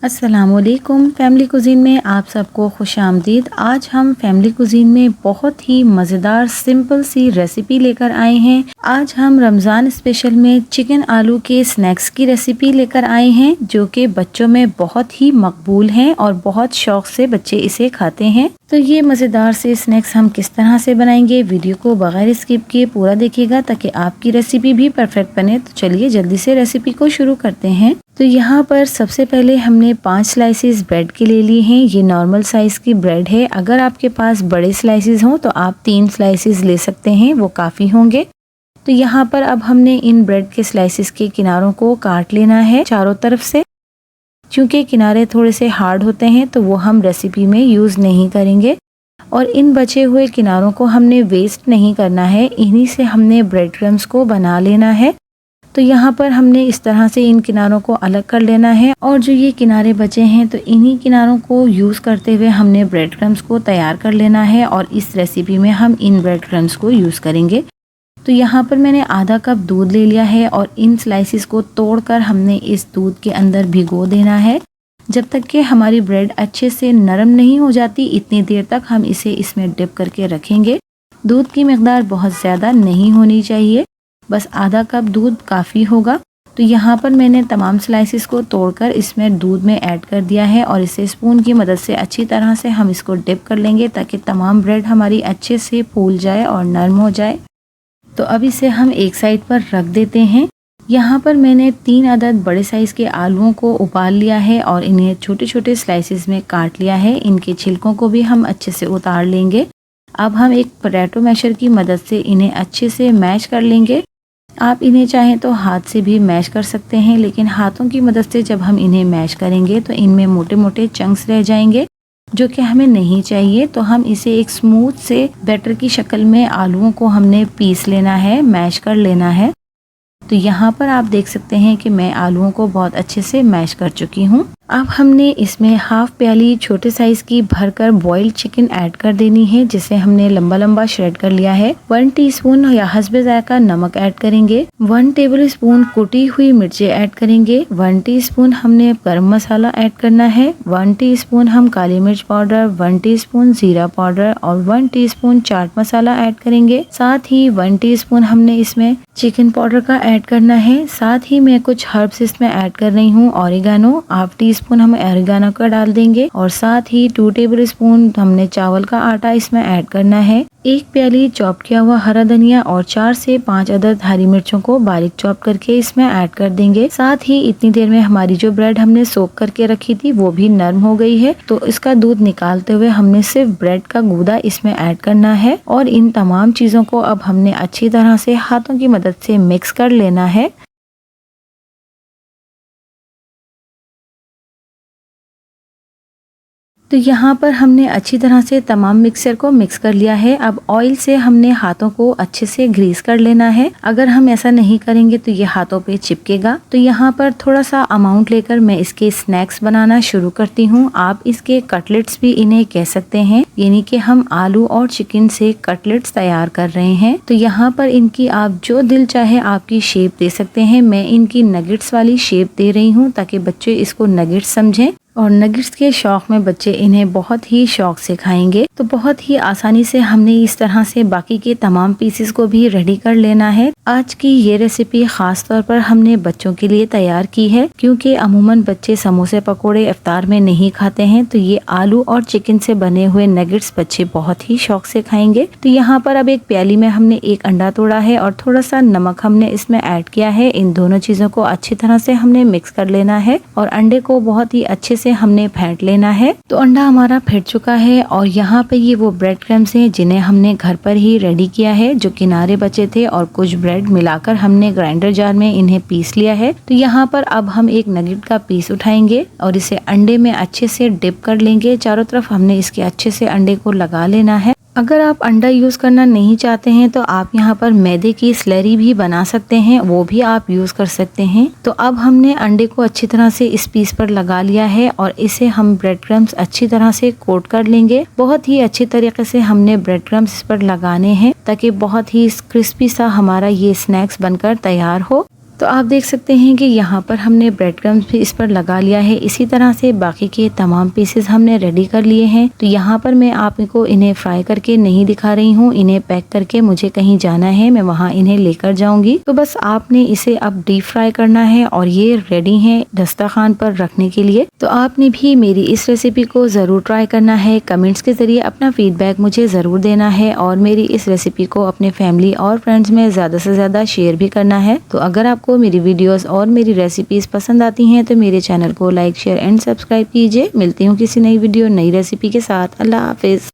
अस्सलामुअलैकुम। Family cuisine में आप सबको खुशामदीद। आज हम फैमिली कुज़ीन में बहुत ही मज़ेदार सिंपल सी रेसिपी लेकर आए हैं। आज हम रमज़ान स्पेशल में चिकन आलू के स्नैक्स की रेसिपी लेकर आए हैं, जो कि बच्चों में बहुत ही मकबूल हैं और बहुत शौक से बच्चे इसे खाते हैं। तो ये मज़ेदार से स्नैक्स हम किस तरह से बनाएंगे, वीडियो को बगैर स्किप किए पूरा देखिएगा ताकि आपकी रेसिपी भी परफेक्ट बने। तो चलिए जल्दी से रेसिपी को शुरू करते हैं। तो यहाँ पर सबसे पहले हमने 5 स्लाइसेस ब्रेड के ले लिए हैं। ये नॉर्मल साइज़ की ब्रेड है। अगर आपके पास बड़े स्लाइसेस हों तो आप 3 स्लाइसेस ले सकते हैं, वो काफ़ी होंगे। तो यहाँ पर अब हमने इन ब्रेड के स्लाइसेस के किनारों को काट लेना है चारों तरफ से। क्योंकि किनारे थोड़े से हार्ड होते हैं तो वो हम रेसिपी में यूज़ नहीं करेंगे। और इन बचे हुए किनारों को हमने वेस्ट नहीं करना है, इन्हीं से हमने ब्रेड क्रम्स को बना लेना है। तो यहाँ पर हमने इस तरह से इन किनारों को अलग कर लेना है और जो ये किनारे बचे हैं तो इन्हीं किनारों को यूज़ करते हुए हमने ब्रेड क्रम्स को तैयार कर लेना है और इस रेसिपी में हम इन ब्रेड क्रम्स को यूज़ करेंगे। तो यहाँ पर मैंने आधा कप दूध ले लिया है और इन स्लाइसिस को तोड़कर हमने इस दूध के अंदर भिगो देना है। जब तक कि हमारी ब्रेड अच्छे से नरम नहीं हो जाती इतनी देर तक हम इसे इसमें डिप करके रखेंगे। दूध की मिकदार बहुत ज़्यादा नहीं होनी चाहिए, बस आधा कप दूध काफ़ी होगा। तो यहाँ पर मैंने तमाम स्लाइसिस को तोड़कर इसमें दूध में ऐड कर दिया है और इसे स्पून की मदद से अच्छी तरह से हम इसको डिप कर लेंगे ताकि तमाम ब्रेड हमारी अच्छे से फूल जाए और नरम हो जाए। तो अब इसे हम एक साइड पर रख देते हैं। यहाँ पर मैंने 3 अदद बड़े साइज़ के आलूओं को उबाल लिया है और इन्हें छोटे छोटे स्लाइसिस में काट लिया है। इनके छिलकों को भी हम अच्छे से उतार लेंगे। अब हम एक पोटैटो मैशर की मदद से इन्हें अच्छे से मैश कर लेंगे। आप इन्हें चाहें तो हाथ से भी मैश कर सकते हैं, लेकिन हाथों की मदद से जब हम इन्हें मैश करेंगे तो इनमें मोटे मोटे चंक्स रह जाएंगे जो कि हमें नहीं चाहिए। तो हम इसे एक स्मूथ से बैटर की शक्ल में आलूओं को हमने पीस लेना है, मैश कर लेना है। तो यहाँ पर आप देख सकते हैं कि मैं आलूओं को बहुत अच्छे से मैश कर चुकी हूँ। अब हमने इसमें हाफ प्याली छोटे साइज की भरकर बॉइल्ड चिकन ऐड कर देनी है, जिसे हमने लंबा लंबा श्रेड कर लिया है। 1 टीस्पून या हस्बे जायका नमक ऐड करेंगे। 1 टेबल स्पून कुटी हुई मिर्चें ऐड करेंगे। 1 टीस्पून हमने गरम मसाला ऐड करना है। 1 टीस्पून हम काली मिर्च पाउडर, 1 टीस्पून जीरा पाउडर और 1 टीस्पून चाट मसाला ऐड करेंगे। साथ ही 1 टीस्पून हमने इसमें चिकन पाउडर का ऐड करना है। साथ ही मैं कुछ हर्ब्स इसमें ऐड कर रही हूँ। ऑरिगानो हाफ टीस्पून हम ऑरिगानो का डाल देंगे और साथ ही 2 टेबल स्पून हमने चावल का आटा इसमें ऐड करना है। 1 प्याली चॉप किया हुआ हरा धनिया और 4 से 5 अदद हरी मिर्चों को बारीक चॉप करके इसमें ऐड कर देंगे। साथ ही इतनी देर में हमारी जो ब्रेड हमने सोक करके रखी थी वो भी नरम हो गई है। तो इसका दूध निकालते हुए हमने सिर्फ ब्रेड का गूदा इसमें ऐड करना है और इन तमाम चीजों को अब हमने अच्छी तरह से हाथों की मदद से मिक्स कर लेना है। तो यहाँ पर हमने अच्छी तरह से तमाम मिक्सचर को मिक्स कर लिया है। अब ऑयल से हमने हाथों को अच्छे से ग्रीस कर लेना है। अगर हम ऐसा नहीं करेंगे तो ये हाथों पे चिपकेगा। तो यहाँ पर थोड़ा सा अमाउंट लेकर मैं इसके स्नैक्स बनाना शुरू करती हूँ। आप इसके कटलेट्स भी इन्हें कह सकते हैं, यानी कि हम आलू और चिकन से कटलेट्स तैयार कर रहे हैं। तो यहाँ पर इनकी आप जो दिल चाहे आपकी शेप दे सकते हैं। मैं इनकी नगेट्स वाली शेप दे रही हूँ ताकि बच्चे इसको नगेट्स समझें और नगेट्स के शौक में बच्चे इन्हें बहुत ही शौक से खाएंगे। तो बहुत ही आसानी से हमने इस तरह से बाकी के तमाम पीसेस को भी रेडी कर लेना है। आज की ये रेसिपी खास तौर पर हमने बच्चों के लिए तैयार की है, क्योंकि अमूमन बच्चे समोसे पकोड़े इफ्तार में नहीं खाते हैं। तो ये आलू और चिकन से बने हुए नगेट्स बच्चे बहुत ही शौक से खाएंगे। तो यहाँ पर अब एक प्याली में हमने एक अंडा तोड़ा है और थोड़ा सा नमक हमने इसमें ऐड किया है। इन दोनों चीजों को अच्छी तरह से हमने मिक्स कर लेना है और अंडे को बहुत ही अच्छे से हमने फेंट लेना है। तो अंडा हमारा फेंट चुका है और यहाँ पे ये वो ब्रेड क्रम्स हैं जिन्हें हमने घर पर ही रेडी किया है। जो किनारे बचे थे और कुछ ब्रेड मिलाकर हमने ग्राइंडर जार में इन्हें पीस लिया है। तो यहाँ पर अब हम एक नगेट का पीस उठाएंगे और इसे अंडे में अच्छे से डिप कर लेंगे। चारों तरफ हमने इसके अच्छे से अंडे को लगा लेना है। अगर आप अंडा यूज़ करना नहीं चाहते हैं तो आप यहाँ पर मैदे की स्लरी भी बना सकते हैं, वो भी आप यूज़ कर सकते हैं। तो अब हमने अंडे को अच्छी तरह से इस पीस पर लगा लिया है और इसे हम ब्रेड क्रम्स अच्छी तरह से कोट कर लेंगे। बहुत ही अच्छी तरीके से हमने ब्रेड क्रम्स इस पर लगाने हैं ताकि बहुत ही क्रिस्पी सा हमारा ये स्नैक्स बनकर तैयार हो। तो आप देख सकते हैं कि यहाँ पर हमने ब्रेड क्रम्स भी इस पर लगा लिया है। इसी तरह से बाकी के तमाम पीसेस हमने रेडी कर लिए हैं। तो यहाँ पर मैं आपको इन्हें फ्राई करके नहीं दिखा रही हूँ, इन्हें पैक करके मुझे कहीं जाना है, मैं वहाँ इन्हें लेकर जाऊंगी। तो बस आपने इसे अब डीप फ्राई करना है और ये रेडी है दस्तरखान पर रखने के लिए। तो आपने भी मेरी इस रेसिपी को ज़रूर ट्राई करना है। कमेंट्स के ज़रिए अपना फीडबैक मुझे ज़रूर देना है और मेरी इस रेसिपी को अपने फैमिली और फ्रेंड्स में ज़्यादा से ज़्यादा शेयर भी करना है। तो अगर आपको मेरी वीडियोस और मेरी रेसिपीज़ पसंद आती हैं तो मेरे चैनल को लाइक शेयर एंड सब्सक्राइब कीजिए। मिलती हूँ किसी नई वीडियो नई रेसिपी के साथ। अल्लाह हाफिज़।